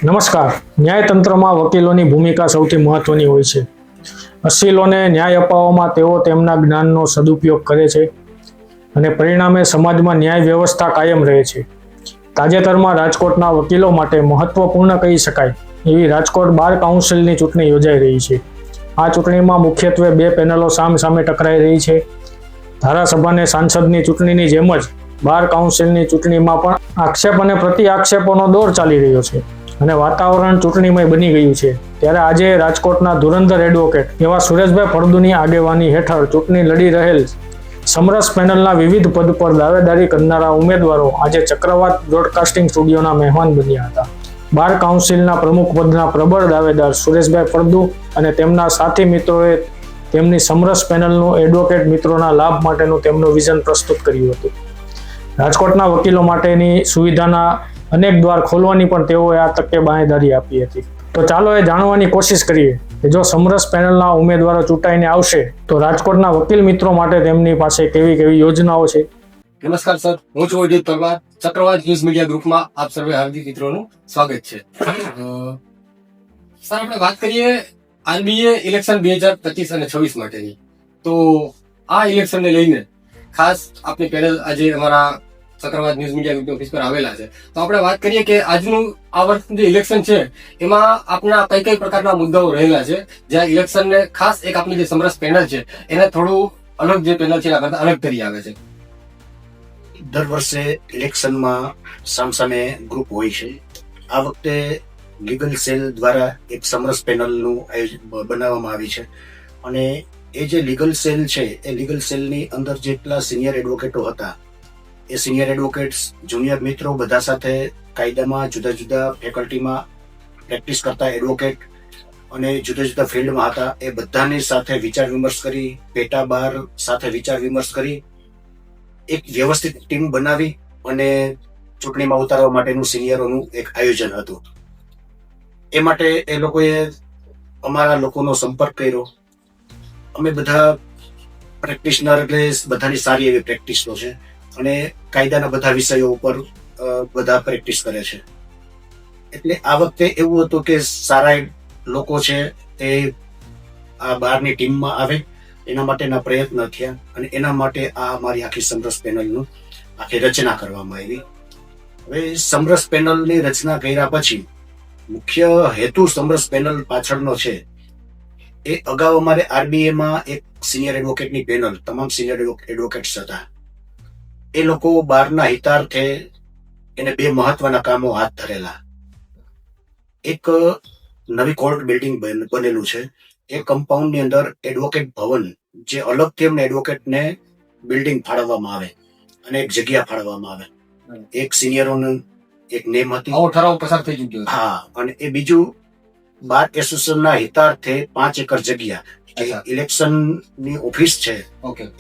નમસ્કાર. ન્યાયતંત્રમાં વકીલોની ભૂમિકા સૌથી મહત્વની હોય છે. અસીલોને ન્યાય અપાવવામાં તેઓ તેમના જ્ઞાનનો સદુપયોગ કરે છે અને પરિણામે સમાજમાં ન્યાય વ્યવસ્થા કાયમ રહે છે. તાજેતરમાં રાજકોટના વકીલો માટે મહત્વપૂર્ણ કહી શકાય એવી રાજકોટ બાર કાઉન્સિલની ચૂંટણી યોજાઈ રહી છે. આ ચૂંટણીમાં મુખ્યત્વે બે પેનલો સામસામે ટકરાઈ રહી છે. ધારાસભા અને સાંસદની ચૂંટણીની જેમ જ બાર કાઉન્સિલની ચૂંટણીમાં પણ આક્ષેપ અને પ્રતિ આક્ષેપોનો દોર ચાલી રહ્યો છે અને વાતાવરણ ચૂંટણીમય બની ગયું છે. ત્યારે આજે રાજકોટના ધુરંધર એડવોકેટ એવા સુરેશભાઈ ફળદુની આગેવાની હેઠળ ચૂંટણી લડી રહેલ સમરસ પેનલના વિવિધ પદ પર દાવેદારી કરનારા ઉમેદવારો આજે ચક્રવાત બ્રોડકાસ્ટિંગ સ્ટુડિયોના મહેમાન બન્યા હતા. બાર કાઉન્સિલના પ્રમુખ પદના પ્રબળ દાવેદાર સુરેશભાઈ ફળદુ અને તેમના સાથી મિત્રોએ તેમની સમરસ પેનલનું એડવોકેટ મિત્રોના લાભ માટેનું તેમનું વિઝન પ્રસ્તુત કર્યું હતું. રાજકોટના વકીલો માટેની સુવિધાના અનેક દ્વાર ખોલવાની પણ તેઓએ આ તકે બાંહેધરી આપી હતી. તો ચાલો એ જાણવાની કોશિશ કરીએ કે જો સમરસ પેનલના ઉમેદવારો ચૂંટાઈને આવશે તો રાજકોટના વકીલ મિત્રો માટે તેમની પાસે કેવી કેવી યોજનાઓ છે. નમસ્કાર સર, હું છું અજીત પરમાર. ચક્રવાત ન્યૂઝ મીડિયા ગ્રુપમાં આપ સર્વે હાર્દિક મિત્રોનું સ્વાગત છે. સર, આપણે વાત કરીએ આરબીએ ઇલેક્શન 2025 અને 26 માટેની. તો આ ઇલેક્શનને લઈને ખાસ આપની પેનલ આજે અમારા ચક્રવાત ન્યૂઝ મીડિયા ગ્રુપની ઓફિસ પર આવેલા છે. તો આપણે વાત કરીએ કે આજનું આ વર્ષનું જે ઇલેક્શન છે એમાં આપના કઈ કઈ પ્રકારના મુદ્દાઓ રહેલા છે, જ્યાં ઇલેક્શનને ખાસ એક આપની જે સમરસ પેનલ છે એને થોડું અલગ જે પેનલ છે એના કરતા અલગ તરી આવે છે. દર વર્ષે ઇલેક્શનમાં સામસામે ગ્રુપ હોય છે. આ વખતે લીગલ સેલ દ્વારા એક સમરસ પેનલનું આયોજન બનાવવામાં આવી છે અને એ જે લીગલ સેલ છે એ લીગલ સેલની અંદર જેટલા સિનિયર એડવોકેટો હતા એ સિનિયર એડવોકેટ્સ, જુનિયર મિત્રો બધા સાથે કાયદામાં જુદા જુદા ફેકલ્ટીમાં પ્રેક્ટિસ કરતા એડવોકેટ અને જુદા જુદા ફિલ્ડમાં હતા એ બધાની સાથે વિચાર વિમર્શ કરી, પેટા બાર સાથે વિચાર વિમર્શ કરી એક વ્યવસ્થિત ટીમ બનાવી અને ચૂંટણીમાં ઉતારવા માટેનું સિનિયરોનું એક આયોજન હતું. એ માટે એ લોકોએ અમારા લોકોનો સંપર્ક કર્યો. અમે બધા પ્રેક્ટિશનર એટલે બધાની સારી એવી પ્રેક્ટિસનો છે અને કાયદાના બધા વિષયો ઉપર બધા પ્રેક્ટિસ કરે છે. એટલે આ વખતે એવું હતું કે સારા લોકો છે એ આ બારની ટીમમાં આવે એના માટેના પ્રયત્ન થયા અને એના માટે આ અમારી આખી સમરસ પેનલનું આખી રચના કરવામાં આવી. હવે સમરસ પેનલની રચના કર્યા પછી મુખ્ય હેતુ સમરસ પેનલ પાછળનો છે એ અગાઉ અમારે આરબીએમાં એક સિનિયર એડવોકેટની પેનલ, તમામ સિનિયર એડવોકેટ્સ હતા. એ લોકો બારના હિતાર્થે એને બે મહત્વના કામો હાથ ધરેલા. એક નવી કોર્ટ બિલ્ડિંગ બનેલું છે. એ કમ્પાઉન્ડની અંદર એડવોકેટ ભવન, જે અલગથી એમને એડવોકેટને બિલ્ડિંગ ફાળવવામાં આવે અને એક જગ્યા ફાળવવામાં આવે. એક સિનિયરોનું એક નેમ હતી. આવો ઠરાવ પસાર થઈ ચૂક્યો છે. હા, અને એ બીજું બાર એસોસિએશનના હિતાર્થે 5 એકર જગ્યા, ઇલેક્શનની ઓફિસ છે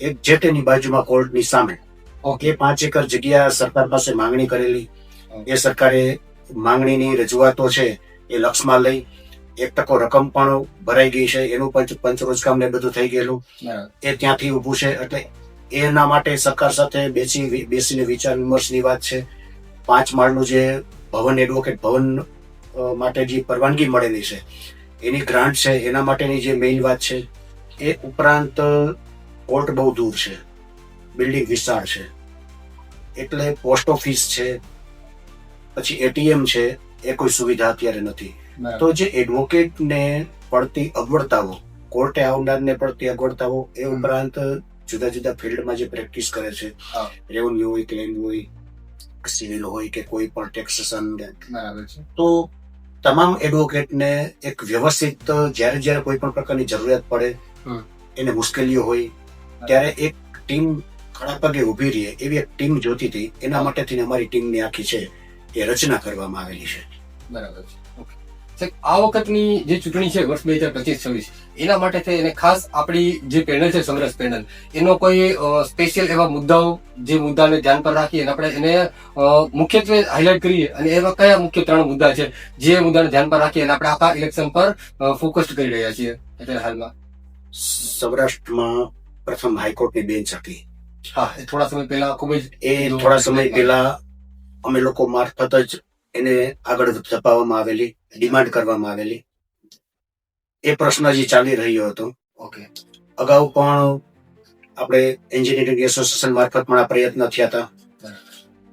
એક જે તેની બાજુમાં કોર્ટની સામે, એ 5 એકર જગ્યા સરકાર પાસે માંગણી કરેલી. એ સરકારે માંગણીની રજૂઆતો છે એ લક્ષમાં લઈ 1% રકમ પણ ભરાઈ ગઈ છે. એનું પંચરોજકામ ને બધું થઈ ગયેલું એ ત્યાંથી ઉભું છે. એટલે એના માટે સરકાર સાથે બેસીને વિચાર વિમર્શની વાત છે. 5 માળનું જે ભવન, એડવોકેટ ભવન માટે જે પરવાનગી મળેલી છે એની ગ્રાન્ટ છે, એના માટેની જે મેઇન વાત છે. એ ઉપરાંત કોર્ટ બહુ દૂર છે, બિલ્ડિંગ વિશાળ છે, એટલે પોસ્ટ ઓફિસ છે, પછી એટીએમ છે, એ કોઈ સુવિધા અત્યારે નથી. તો જે એડવોકેટને પડતી અગવડતાઓ, કોર્ટે આવનારને પડતી અગવડતાઓ, એ ઉપરાંત જુદા જુદા ફિલ્ડમાં જે પ્રેક્ટિસ કરે છે, રેવન્યુ હોય, ક્લેમ હોય, સિવિલ હોય કે કોઈ પણ ટેક્સેશન, તો તમામ એડવોકેટને એક વ્યવસ્થિત જ્યારે જ્યારે કોઈ પણ પ્રકારની જરૂરિયાત પડે, એને મુશ્કેલીઓ હોય, ત્યારે એક ટીમ ખડા પગે ઉભી રહે એવી એક ટીમ જોતી હતી. એના માટેથી અમારી ટીમની આખી છે એ રચના કરવામાં આવેલી છે. બરાબર છે. આ વખતની જે ચૂંટણી છે વર્ષ 2025-26 એના માટે એને ખાસ આપણી જે પેનલ છે સમરસ પેનલ, એનો કોઈ સ્પેશિયલ એવા મુદ્દાઓ, જે મુદ્દાને ધ્યાન પર રાખી અને આપણે એને મુખ્યત્વે હાઇલાઇટ કરીએ અને એવા કયા મુખ્ય 3 મુદ્દા છે જે મુદ્દાને ધ્યાન પર રાખી અને આપણે આખા ઇલેક્શન પર ફોકસ કરી રહ્યા છીએ અત્યારે હાલમાં? સૌરાષ્ટ્રમાં પ્રથમ હાઈકોર્ટની બેન્ચ હતી. હા, થોડા સમય પહેલા ખૂબ જ થોડા સમય પહેલા અમે લોકો મારફત જ એને આગળ ધપાવવામાં આવેલી, ડિમાન્ડ કરવામાં આવેલી. એ પ્રશ્ન હજી ચાલી રહ્યો હતો. ઓકે. અગાઉ પણ આપણે એન્જિનિયરિંગ એસોસિએશન મારફત પણ આ પ્રયત્ન થયા હતા.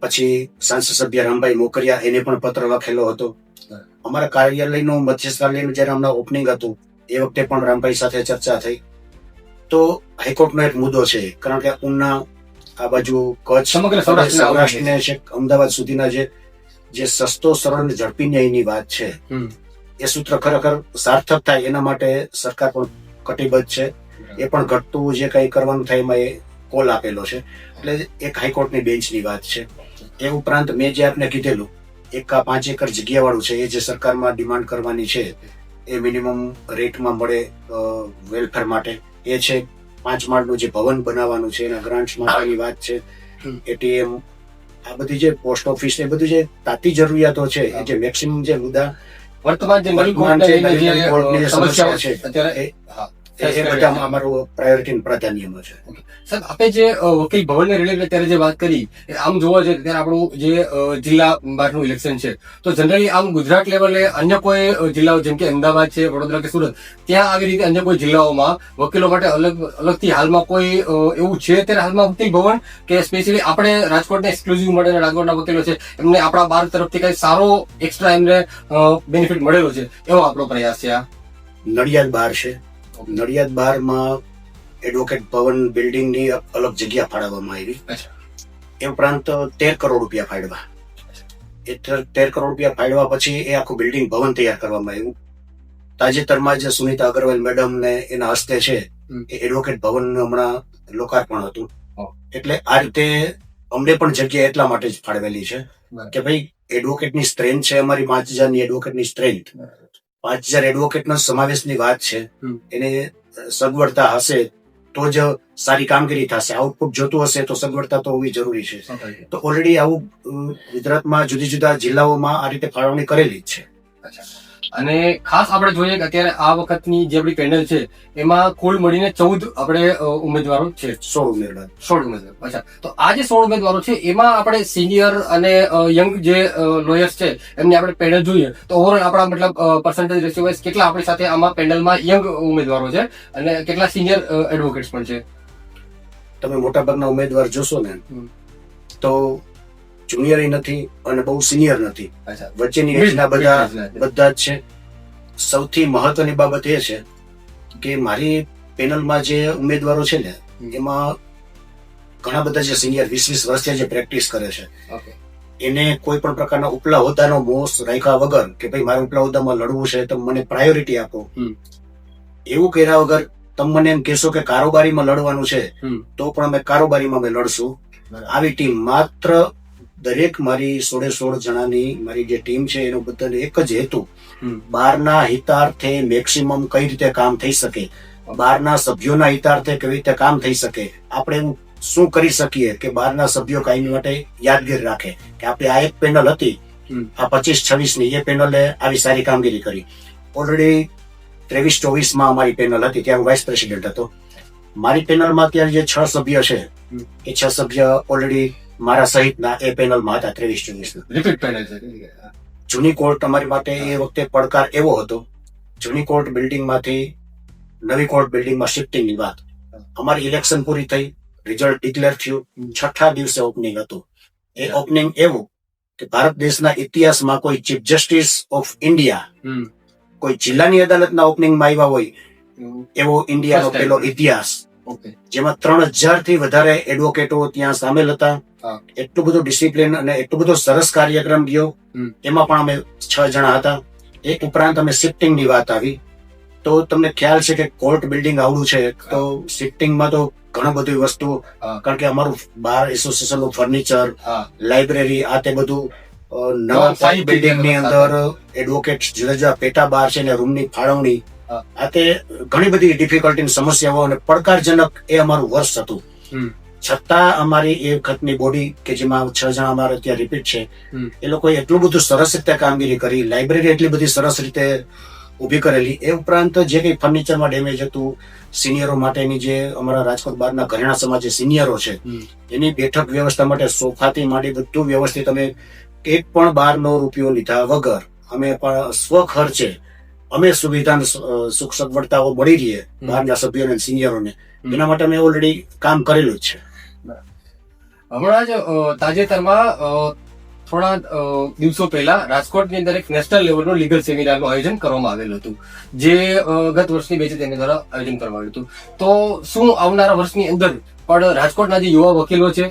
પછી સાંસદ સભ્ય રામભાઈ મોકરિયા એને પણ પત્ર લખેલો હતો. અમારા કાર્યાલયનું મધ્યસ્થાલયનું જયારે હમણાં ઓપનિંગ હતું એ વખતે પણ રામભાઈ સાથે ચર્ચા થઈ. તો હાઈકોર્ટનો એક મુદ્દો છે, કારણ કે ઉના આ બાજુ કચ્છ સમગ્ર સૌરાષ્ટ્રને છેક અમદાવાદ સુધીના જે સસ્તો સરળ અને ઝડપી ન્યાયની વાત છે, એ સૂત્ર ખરેખર સાર્થક થાય એના માટે સરકાર પણ કટિબદ્ધ છે. એ પણ ઘટતું જે કંઈ કરવાનું થાય એમાં એ કોલ આપેલો છે. એટલે એક હાઈકોર્ટની બેન્ચની વાત છે. એ ઉપરાંત મેં જે આપને કીધેલું 5 એકર જગ્યા વાળું છે, એ જે સરકારમાં ડિમાન્ડ કરવાની છે એ મિનિમમ રેટમાં મળે વેલફેર માટે, એ છે 5 માળનું જે ભવન બનાવવાનું છે એના ગ્રાન્ટ્સ માટેની વાત છે. એટીએમ, આ બધી જે પોસ્ટ ઓફિસ એ બધી જે તાતી જરૂરિયાતો છે, એ જે મેક્સિમમ જે મુદ્દા વર્તમાન જે નવી કોર્ટની સમસ્યાઓ છે અત્યારે એ બધા અમારું પ્રાયોરિટી પ્રાધાન્યમાં છે. સાહેબ, આપણે જે વકીલ ભવનને રિલેટેડ અત્યારે જે વાત કરી, આમ જોવા જઈએ ત્યારે આપણું જે જિલ્લા બહારનું ઇલેક્શન છે, તો જનરલી આમ ગુજરાત લેવલે અન્ય કોઈ જિલ્લાઓ જેમ કે અમદાવાદ છે, વડોદરા કે સુરત, ત્યાં આવી રીતે અન્ય કોઈ જિલ્લાઓમાં વકીલો માટે અલગથી હાલમાં કોઈ એવું છે અત્યારે હાલમાં વકીલ ભવન, કે સ્પેશિયલી આપણે રાજકોટને એક્સક્લુઝિવ મળે, રાજકોટના વકીલો છે એમને આપણા બહાર તરફથી કઈ સારો એક્સ્ટ્રા એમને બેનિફિટ મળેલો છે, એવો આપણો પ્રયાસ છે. આ નડિયાદ બહાર છે. નડિયાદ બહારમાં એડવોકેટ ભવન બિલ્ડિંગની અલગ જગ્યા ફાળવવામાં આવી. એ ઉપરાંત 13 કરોડ રૂપિયા ફાળવા. એ 13 કરોડ રૂપિયા ફાળવા પછી એ આખું બિલ્ડિંગ ભવન તૈયાર કરવામાં આવ્યું. તાજેતરમાં જ સુનિતા અગ્રવાલ મેડમ ને એના હસ્તે છે એ એડવોકેટ ભવન હમણાં લોકાર્પણ હતું. એટલે આ રીતે અમને પણ જગ્યા એટલા માટે જ ફાળવેલી છે કે ભાઈ એડવોકેટની સ્ટ્રેન્થ છે અમારી 5000ની એડવોકેટની સ્ટ્રેન્થ, 5000 એડવોકેટનો સમાવેશની વાત છે. એને સગવડતા હશે તો જ સારી કામગીરી થશે. આઉટપુટ જોતું હશે તો સગવડતા તો હોવી જરૂરી છે. તો ઓલરેડી આવું ગુજરાતમાં જુદી જુદા જિલ્લાઓમાં આ રીતે ફાળવણી કરેલી જ છે. અને ખાસ આપણે જોઈએ કે અત્યારે આ વખતની જે આપણી પેનલ છે એમાં કુલ મળીને 14 આપણે ઉમેદવારો છે. 16 ઉમેદવારો. અચ્છા, તો આ જે 16 ઉમેદવારો છે એમાં આપણે સિનિયર અને યંગ જે લોયર્સ છે એમની આપણે પેનલ જોઈએ તો ઓવરઓલ આપણા મતલબ પર્સન્ટેજ રેશિયો વાઇઝ કેટલા આપણી સાથે આમાં પેનલમાં યંગ ઉમેદવારો છે અને કેટલા સિનિયર એડવોકેટ્સ પણ છે? તમે મોટાભાગના ઉમેદવાર જોશો ને તો જુનિયર નથી અને બહુ સિનિયર નથી, વચ્ચેની એજના બધા જ છે. સૌથી મહત્વની બાબત એ છે કે મારી પેનલમાં જે ઉમેદવારો છે ને એમાં ઘણા બધા જે સિનિયર 20 વર્ષથી જે પ્રેક્ટિસ કરે છે, એને કોઈ પણ પ્રકારના ઉપલા હોદ્દાનો મોહ રાખ્યા વગર કે ભાઈ મારે ઉપલા હોદ્દામાં લડવું છે તો મને પ્રાયોરિટી આપો, એવું કર્યા વગર તમે મને એમ કહેશો કે કારોબારીમાં લડવાનું છે તો પણ અમે કારોબારીમાં અમે લડશું. આવી ટીમ માત્ર દરેક મારી 16 જણાની મારી જે ટીમ છે એનો બધાને એક જ હેતુ, બહારના હિતાર્થે મેક્સિમમ કઈ રીતે કામ થઈ શકે, બહારના સભ્યોના હિતાર્થે કેવી રીતે કામ થઈ શકે, આપણે શું કરી શકીએ કે બહારના સભ્યો કાયમી માટે યાદગીર રાખે કે આપણે આ એક પેનલ હતી આ 25-26ની, એ પેનલે આવી સારી કામગીરી કરી. ઓલરેડી 23-24માં અમારી પેનલ હતી, ત્યાં વાઇસ પ્રેસિડેન્ટ હતો. મારી પેનલમાં અત્યારે જે 6 સભ્ય છે એ 6 સભ્ય ઓલરેડી મારા સહિતના એ પેનલમાં હતા 23-24. રિપીટ પેનલ છે. જૂની કોર્ટ અમારી માટે એ વખતે પડકાર એવો હતો, જૂની કોર્ટ બિલ્ડિંગમાંથી નવી કોર્ટ બિલ્ડિંગમાં શિફ્ટિંગની વાત. અમારી ઇલેક્શન પૂરી થઈ, રિઝલ્ટ ડિક્લેર થયું, 6થા દિવસે ઓપનિંગ હતું. એ ઓપનિંગ એવું કે ભારત દેશના ઇતિહાસમાં કોઈ ચીફ જસ્ટિસ ઓફ ઇન્ડિયા કોઈ જિલ્લાની અદાલતના ઓપનિંગમાં આવ્યા હોય એવો ઇન્ડિયાનો પહેલો ઇતિહાસ, જેમાં 3000 થી વધારે એડવોકેટો ત્યાં સામેલ હતા. એટલું બધું ડિસિપ્લિન અને એટલું બધો સરસ કાર્યક્રમ ગયો. એમાં પણ અમે 6 જણા હતા. એ ઉપરાંત અમે શિફ્ટિંગની વાત આવી તો તમને ખ્યાલ છે કે કોર્ટ બિલ્ડિંગ આવડું છે તો શિફ્ટિંગમાં તો ઘણું બધી વસ્તુ, કારણ કે અમારું બાર એસોસિએશનનું ફર્નિચર, લાઇબ્રેરી, આ તે બધું નવા બિલ્ડિંગની અંદર એડવોકેટ જુદા જુદા પેટા બાર છે ને રૂમની ફાળવણી, આ તે ઘણી બધી ડિફિકલ્ટી સમસ્યાઓ અને પડકારજનક એ અમારું વર્ષ હતું. છતાં અમારી એ વખતની બોડી કે જેમાં 6 જણા અમારે ત્યાં રિપીટ છે, એ લોકોએ એટલું બધું સરસ રીતે કામગીરી કરી, લાઇબ્રેરી એટલી બધી સરસ રીતે ઉભી કરેલી. એ ઉપરાંત જે કઈ ફર્નિચરમાં ડેમેજ હતું, સિનિયરો માટેની જે અમારા રાજકોટ બહારના ઘરેણા સમાજ જે સિનિયરો છે એની બેઠક વ્યવસ્થા માટે સોફાથી માંડી બધું વ્યવસ્થિત અમે એક પણ બહારનો રૂપિયો લીધા વગર અમે પણ સ્વખર્ચે અમે સુવિધા સુખ સગવડતાઓ મળી રહીએ બહારના સભ્યોને અને સિનિયરોને, એના માટે અમે ઓલરેડી કામ કરેલું જ છે. હમણાં જ તાજેતરમાં થોડા દિવસો પહેલા રાજકોટની અંદર એક નેશનલ લેવલનું લીગલ સેમિનારનું આયોજન કરવામાં આવેલું હતું, જે ગત વર્ષની બેચે તેની દ્વારા આયોજન કરવામાં આવ્યું હતું. તો શું આવનારા વર્ષની અંદર પણ રાજકોટના જે યુવા વકીલો છે,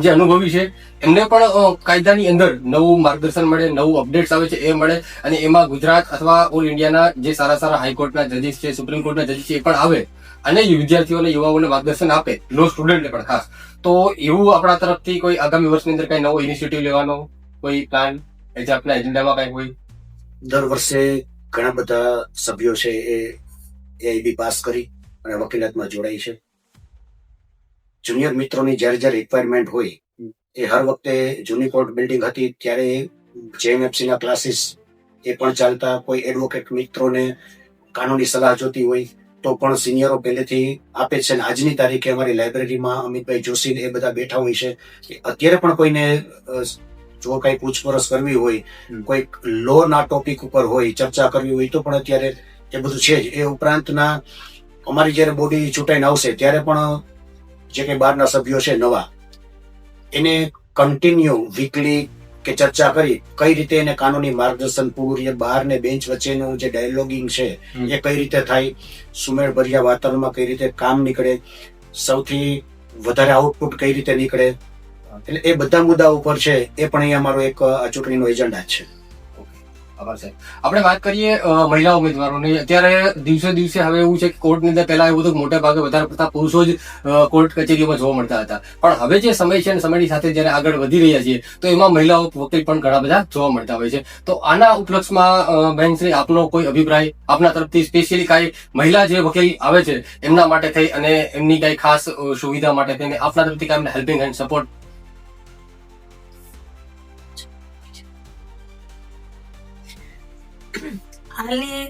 જે અનુભવી છે, એમને પણ કાયદાની અંદર નવું માર્ગદર્શન મળે, નવું અપડેટ્સ આવે છે એ મળે, અને એમાં ગુજરાત અથવા ઓલ ઇન્ડિયાના જે સારા સારા હાઈકોર્ટના જજીસ છે, સુપ્રીમ કોર્ટના જજીસ છે એ પણ આવે અને વિદ્યાર્થીઓને યુવાઓને માર્ગદર્શન આપે, લો સ્ટુડન્ટને પણ ખાસ. તો એવું આપણા તરફથી કોઈ આગામી વર્ષની અંદર કઈ નવો ઇનિશિયેટિવ લેવાનો કોઈ પ્લાન આપના એજન્ડામાં કઈ કોઈ? દર વર્ષે ઘણા બધા સભ્યો છે એ AIB પાસ કરી અને વકીલાતમાં જોડાય છે. જુનિયર મિત્રોની જ્યારે જ્યારે રિક્વાયરમેન્ટ હોય એ હર વખતે જૂની કોર્ટ બિલ્ડિંગ હતી ત્યારે JMFC ના ક્લાસીસ એ પણ ચાલતા. કોઈ એડવોકેટ મિત્રોને કાનૂની સલાહ જોતી હોય તો પણ સિનિયરો પહેલેથી આપે છે. આજની તારીખે અમારી લાઇબ્રેરીમાં અમિતભાઈ જોશી એ બધા બેઠા હોય છે. અત્યારે પણ કોઈને જો કઈ પૂછપરછ કરવી હોય, કોઈ લો ના ટોપિક ઉપર હોય, ચર્ચા કરવી હોય તો પણ અત્યારે એ બધું છે જ. એ ઉપરાંતના અમારી જયારે બોડી ચૂંટાઈને આવશે ત્યારે પણ જે કઈ બહારના સભ્યો છે નવા, એને કન્ટિન્યુ વીકલી કે ચર્ચા કરી કઈ રીતે એને કાનૂની માર્ગદર્શન પૂરું રહે, બહાર ને બેન્ચ વચ્ચેનું જે ડાયલોગિંગ છે એ કઈ રીતે થાય, સુમેળભર્યા વાતાવરણમાં કઈ રીતે કામ નીકળે, સૌથી વધારે આઉટપુટ કઈ રીતે નીકળે, એટલે એ બધા મુદ્દા ઉપર છે. એ પણ અહીંયા અમારો એક ચૂંટણીનો એજન્ડા છે. આભાર સાહેબ. આપણે વાત કરીએ મહિલા ઉમેદવારોની. અત્યારે દિવસે દિવસે હવે એવું છે કે કોર્ટની અંદર પહેલા એવું હતું મોટા ભાગે વધારે પડતા પુરુષો જ કોર્ટ કચેરીઓમાં જોવા મળતા હતા, પણ હવે જે સમય છે અને સમયની સાથે જયારે આગળ વધી રહ્યા છીએ તો એમાં મહિલાઓ વકીલ પણ ઘણા બધા જોવા મળતા હોય છે. તો આના ઉપલક્ષમાં બહેનશ્રી, આપનો કોઈ અભિપ્રાય આપના તરફથી સ્પેશિયલી કઈ મહિલા જે વકીલ આવે છે એમના માટે થઈ અને એમની કઈ ખાસ સુવિધા માટે થઈને આપના તરફથી કઈ હેલ્પિંગ હેન્ડ સપોર્ટ? હાલની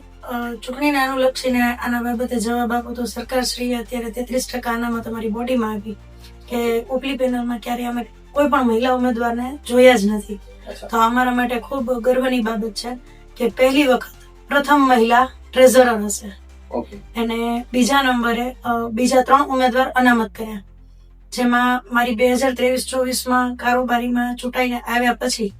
ચૂંટણીને અનુલક્ષીને આના બાબતે જવાબ આપો તો સરકારશ્રીએ અત્યારે 33% આનામાં તમારી બોડીમાં આપી કે ઉપલી પેનલમાં ક્યારે અમે કોઈ પણ મહિલા ઉમેદવારને જોયા જ નથી. તો અમારા માટે ખૂબ ગર્વની બાબત છે કે પહેલી વખત પ્રથમ મહિલા ટ્રેઝરર હશે. અને બીજા નંબરે બીજા 3 ઉમેદવાર અનામત કર્યા, જેમાં મારી 2023-24માં કારોબારીમાં ચૂંટાઈને આવ્યા પછી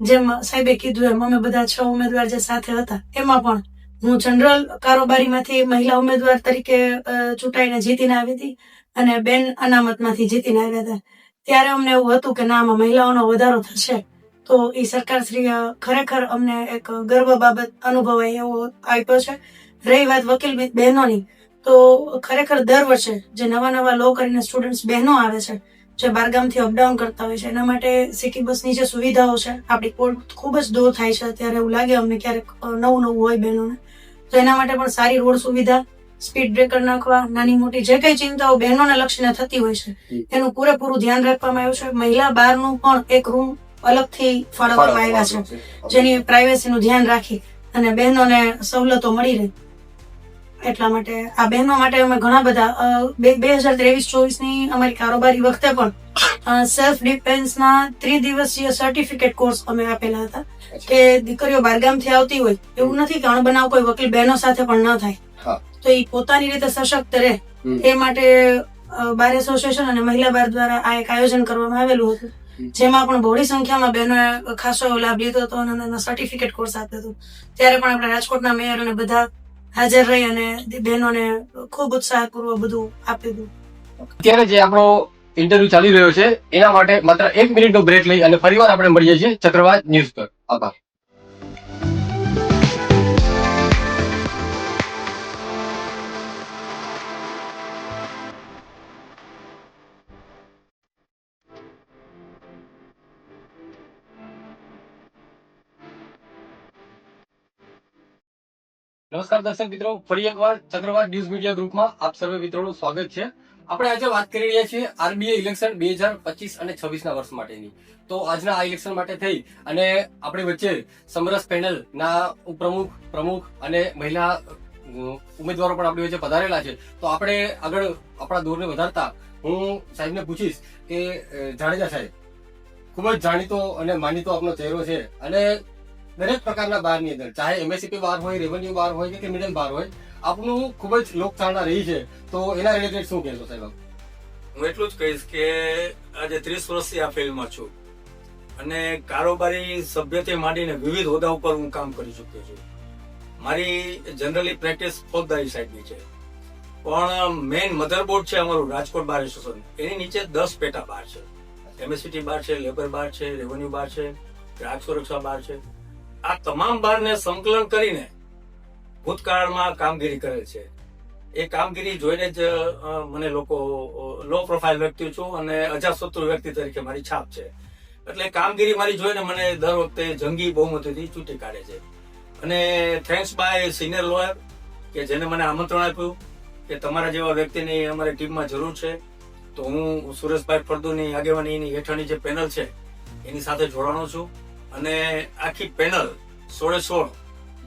જેમ સાહેબે કીધું એમ અમે બધા 6 ઉમેદવાર જે સાથે હતા એમાં પણ હું જનરલ કારોબારીમાંથી મહિલા ઉમેદવાર તરીકે ચૂંટાઈને જીતીને આવી હતી અને બેન અનામતમાંથી જીતીને આવ્યા હતા. ત્યારે અમને એવું હતું કે ના, આમાં મહિલાઓનો વધારો થશે. તો એ સરકારશ્રીએ ખરેખર અમને એક ગર્વ બાબત અનુભવાય એવો આપ્યો છે. રહી વાત વકીલ બહેનોની, તો ખરેખર દર વર્ષે જે નવા નવા લો કરીને સ્ટુડન્ટ્સ બહેનો આવે છે, જે બારગામથી અપડાઉન કરતા હોય છે, એના માટે સિટી બસની જે સુવિધાઓ છે, આપણી કોર્ટ ખૂબ જ દૂર થાય છે. ત્યારે એવું લાગે અમને ક્યારેક નવું હોય બહેનોને, તો એના માટે પણ સારી રોડ સુવિધા, સ્પીડ બ્રેકર નાખવા, નાની મોટી જે કઈ ચિંતાઓ બહેનોને લક્ષીને થતી હોય છે એનું પૂરેપૂરું ધ્યાન રાખવામાં આવ્યું છે. મહિલા બારનું પણ એક રૂમ અલગથી ફાળવવામાં આવ્યા છે, જેની પ્રાઇવેસીનું ધ્યાન રાખી અને બહેનોને સવલતો મળી રહે. એટલા માટે આ બહેનો માટે અમે ઘણા બધા 2023-24ની અમારી કારોબારી વખતે પણ સેલ્ફ ડિફેન્સના 3 દિવસીય સર્ટિફિકેટ કોર્સ અમે આપેલા હતા કે દીકરીઓ બારગામથી આવતી હોય એવું નથી કે અણબનાવ કોઈ વકીલ બહેનો સાથે પણ ન થાય, તો એ પોતાની રીતે સશક્ત રહે એ માટે બાર એસોસિએશન અને મહિલા બાર દ્વારા આ એક આયોજન કરવામાં આવેલું હતું, જેમાં પણ બહોળી સંખ્યામાં બહેનોએ ખાસો એવો લાભ લીધો હતો અને સર્ટિફિકેટ કોર્સ આપ્યો હતો. ત્યારે પણ આપણે રાજકોટના મેયર અને બધા હાજર રહી અને બહેનોને ખૂબ ઉત્સાહપૂર્વક બધું આપ્યું હતું. અત્યારે જે આપણો ઇન્ટરવ્યુ ચાલી રહ્યો છે એના માટે માત્ર 1 મિનિટનો બ્રેક લઈ અને ફરીવાર આપણે મળીએ છીએ ચક્રવાત ન્યૂઝ પર. આભાર. નમસ્કાર દર્શક મિત્રો, ફરી એકવાર ચક્રવાત ન્યૂઝ મીડિયા ગ્રુપમાં આપ સર્વે મિત્રોનું સ્વાગત છે. આપણે આજે વાત કરી રહ્યા છીએ RBA ઇલેક્શન 2025 અને 26ના વર્ષ માટેની. તો આજના આ ઇલેક્શન માટે થઈ અને આપણી વચ્ચે સમરસ પેનલના પ્રમુખ અને મહિલા ઉમેદવારો પણ આપણી વચ્ચે પધારેલા છે. તો આપણે આગળ આપણા દોરને વધારતા હું સાહેબને પૂછીશ કે જાડેજા સાહેબ, ખૂબ જ જાણીતો અને માનીતો આપનો ચહેરો છે અને દરેક પ્રકારના બારની અંદર ચાહે એમએસસીપી બાર હોય, રેવન્યુ બાર હોય કે ક્રિમિનલ બાર હોય, આપનું ખૂબ જ લોકચાહના રહી છે. તો એના રિલેટેડ શું કહેશો સાહેબ આપ? હું એટલું જ કહીશ કે આજે 30 વર્ષથી આ ફિલ્ડમાં છું અને કારોબારી સભ્યથી માંડીને વિવિધ હોદ્દા ઉપર હું કામ કરી ચૂક્યો છું. મારી જનરલી પ્રેક્ટિસ ફોજદારી સાઈડની છે, પણ મેઇન મધરબોર્ડ છે અમારું રાજકોટ બાર એસોસિએશન. એની નીચે 10 પેટા બાર છે. એમએસસીટી બાર છે, લેબર બાર છે, રેવન્યુ બાર છે, ગ્રાહક સુરક્ષા બાર છે. આ તમામ બારને સંકલન કરીને ભૂતકાળમાં કામગીરી કરેલ છે. એ કામગીરી જોઈને જ મને લોકો લો પ્રોફાઇલ વ્યક્તિ છું અને અજાતશત્રુ વ્યક્તિ તરીકે મારી છાપ છે. એટલે કામગીરી મારી જોઈને મને દર વખતે જંગી બહુમતીથી ચૂંટી કાઢે છે. અને થેન્ક્સ બાય સિનિયર લોયર કે જેને મને આમંત્રણ આપ્યું કે તમારા જેવા વ્યક્તિની અમારી ટીમમાં જરૂર છે. તો હું સુરેશભાઈ ફળદુની આગેવાનીની હેઠળની જે પેનલ છે એની સાથે જોડાણો છું અને આખી પેનલ 16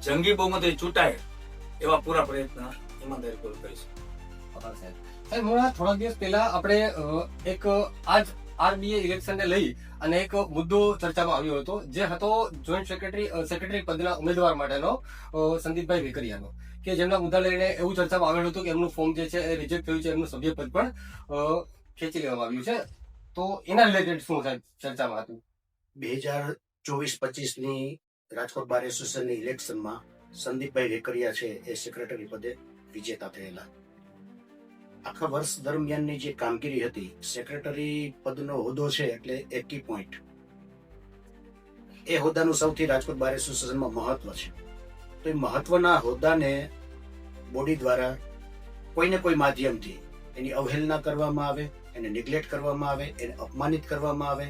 જંગી બહુમતી ચૂંટાય એવા પૂરા પ્રયત્ન ઈમાનદારીપૂર્વક કરીશું. સાહેબ હમણાં થોડા દિવસ પહેલા આપણે એક આજ આરબીએ ઇલેક્શનને લઈ અને એક મુદ્દો ચર્ચામાં આવ્યો હતો, જે હતો જોઈન્ટ સેક્રેટરી પદના ઉમેદવાર માટેનો સંદીપભાઈ વેકરિયાનો, કે જેમના મુદ્દા લઈને એવું ચર્ચામાં આવેલું હતું કે એમનું ફોર્મ જે છે એ રિજેક્ટ થયું છે, એમનું સભ્યપદ પણ ખેંચી લેવામાં આવ્યું છે. તો એના રિલેટેડ શું સાહેબ ચર્ચામાં હતું? 2024-25ની રાજકોટ બાર એસોસિએશનની ઇલેક્શનમાં સંદીપભાઈ વેકરિયા છે એ સેક્રેટરી પદે વિજેતા થયેલા. આખા વર્ષ દરમિયાનની જે કામગીરી હતી, સેક્રેટરી પદનો હોદ્દો છે એટલે એક કી પોઈન્ટ. એ હોદ્દાનું સૌથી રાજકોટ બાર એસોસિએશનમાં મહત્વ છે. તો એ મહત્વના હોદ્દાને બોડી દ્વારા કોઈને કોઈ માધ્યમથી એની અવહેલના કરવામાં આવે, એને નિગ્લેક્ટ કરવામાં આવે, એને અપમાનિત કરવામાં આવે,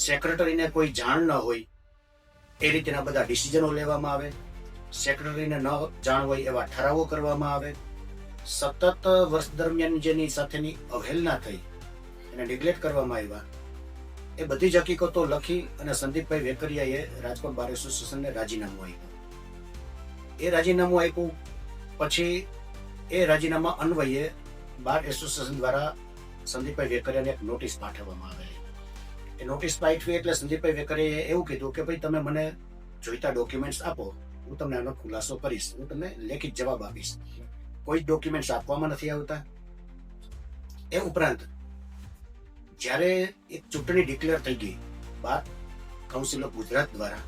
સેક્રેટરીને કોઈ જાણ ન હોય એ રીતના બધા ડિસિઝનો લેવામાં આવે, સેક્રેટરીને ન જાણ હોય એવા ઠરાવો કરવામાં આવે, સતત વર્ષ દરમિયાન જેની સાથેની અવહેલના થઈ, એને નિગ્લેક્ટ કરવામાં આવ્યા, એ બધી જ હકીકતો લખી અને સંદીપભાઈ વેકરિયાએ રાજકોટ બાર એસોસિએશનને રાજીનામું આપ્યું. એ રાજીનામું આપ્યું પછી એ રાજીનામા અન્વયે બાર એસોસિએશન દ્વારા સંદીપભાઈ વેકરિયાને એક નોટિસ પાઠવવામાં આવેલી. એ નોટિસ પાઠવી એટલે સંદીપભાઈ વેકરિયાએ એવું કીધું કે ભાઈ તમે મને જોઈતા ડોક્યુમેન્ટ્સ આપો, હું તમને આનો ખુલાસો કરીશ, હું તમને લેખિત જવાબ આપીશ. કોઈ ડોક્યુમેન્ટ્સ આપવામાં નથી આવતા. એ ઉપરાંત જ્યારે એક ચૂંટણી ડિક્લેર થઈ ગઈ, બાર કાઉન્સિલ ઓફ ગુજરાત દ્વારા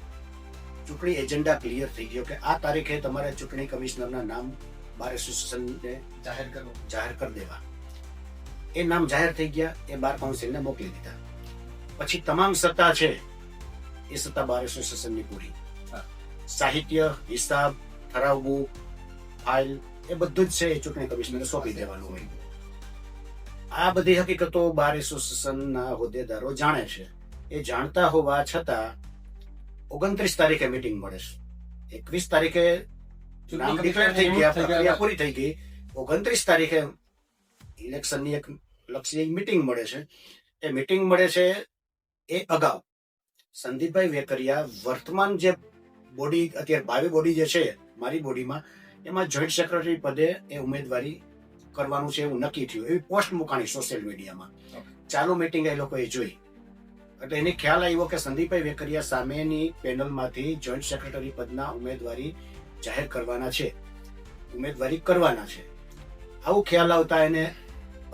ચૂંટણી એજન્ડા ક્લિયર થઈ ગયો કે આ તારીખે તમારે ચૂંટણી કમિશનરના નામ બાર એસોસિએશનને જાહેર કરી દેવા. એ નામ જાહેર થઈ ગયા, એ બાર કાઉન્સિલને મોકલી દીધા. પછી તમામ સત્તા છે એ સત્તા બાર એસોસિએશનની પૂરી. સાહિત્ય, હિસાબ, ઠરાવ બુક, ફાઇલ એ બધું જ છે એ ચૂંટણી કમિશનરને સોંપી દેવાનું હોય. આ બધી હકીકતો બાર એસોસિએશનના હોદ્દેદારો જાણે છે. એ જાણતા હોવા છતાં 29 તારીખે મીટિંગ મળે છે. 21 તારીખે નામ ડિક્લેર થઈ ગયા, પ્રક્રિયા પૂરી થઈ ગઈ. 29 તારીખે ઇલેક્શનની એક લક્ષી મીટિંગ મળે છે. એ મીટિંગ મળે છે એ અગાઉ સંદીપભાઈ વેકરિયા વર્તમાન જે બોડી, અત્યારે ભાવિ બોડી જે છે મારી બોડીમાં, એમાં જોઈન્ટ સેક્રેટરી પદે એ ઉમેદવારી કરવાનું છે એવું નક્કી થયું. એવી પોસ્ટ મુકાણી સોશિયલ મીડિયામાં. ચાલુ મીટિંગ એ લોકોએ જોઈ એટલે એને ખ્યાલ આવ્યો કે સંદીપભાઈ વેકરિયા સામેની પેનલમાંથી જોઈન્ટ સેક્રેટરી પદના ઉમેદવારી જાહેર કરવાના છે, ઉમેદવારી કરવાના છે. આવું ખ્યાલ આવતા એને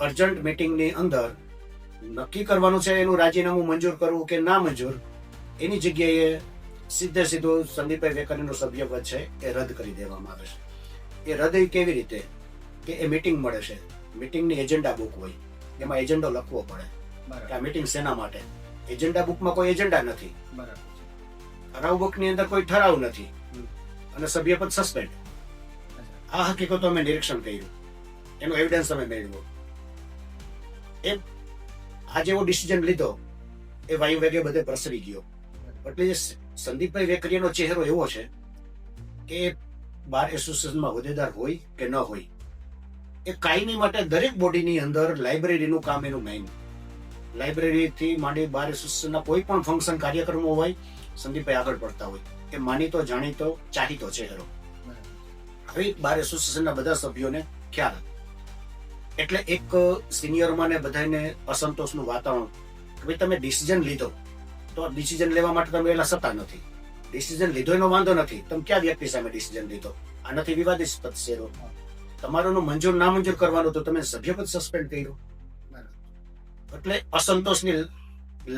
અર્જન્ટ મીટિંગની અંદર નક્કી કરવાનું છે એનું રાજીનામું મંજૂર કરવું કે ના મંજૂર, એની જગ્યાએ સીધું સંદીપભાઈ વેકરિયાનું સભ્યપદ છે એ રદ કરી દેવામાં આવે છે. એ રદ કેવી રીતે કે એ મીટિંગ મળે છે, મીટિંગની એજન્ડા બુક હોય, એમાં એજન્ડો લખવો પડે કે આ મીટિંગ શેના માટે. એજન્ડા બુકમાં કોઈ એજન્ડા નથી, ઠરાવ બુકની અંદર કોઈ ઠરાવ નથી અને સભ્યપદ સસ્પેન્ડ. આ હકીકતો અમે નિરીક્ષણ કર્યું, એનો એવિડન્સ અમે મેળવ્યો. એ આ જેવો ડિસિઝન લીધો એ વાયુ વેગે બધે પ્રસરી ગયો. એટલે સંદીપભાઈ વેકરિયાનો ચહેરો એવો છે કે બાર એસોસિએશનમાં હોદ્દેદાર હોય કે ન હોય, એ કાયમી માટે દરેક બોડીની અંદર લાઇબ્રેરીનું કામ એનું મેઇન. લાઇબ્રેરીથી માંડી બાર એસોસિએશનના કોઈ પણ ફંક્શન કાર્યક્રમો હોય, સંદીપભાઈ આગળ પડતા હોય. એ માનીતો, જાણીતો, ચાહીતો ચહેરો. હવે બાર એસોસિએશનના બધા સભ્યોને ખ્યાલ. એટલે એક સિનિયરમાં ને બધાને અસંતોષનું વાતાવરણ કે ભાઈ તમે ડિસિઝન લીધો, તો ડિસિઝન લેવા માટે તમે એટલા સત્તા નથી. ડિસિઝન લીધો એનો વાંધો નથી, તમે ક્યાં વ્યક્તિ સામે ડિસિઝન લીધો, આ નથી વિવાદિત શેરો. તમારું મંજૂર ના મંજૂર કરવાનું તો તમે સભ્યપદ સસ્પેન્ડ કર્યું. એટલે અસંતોષની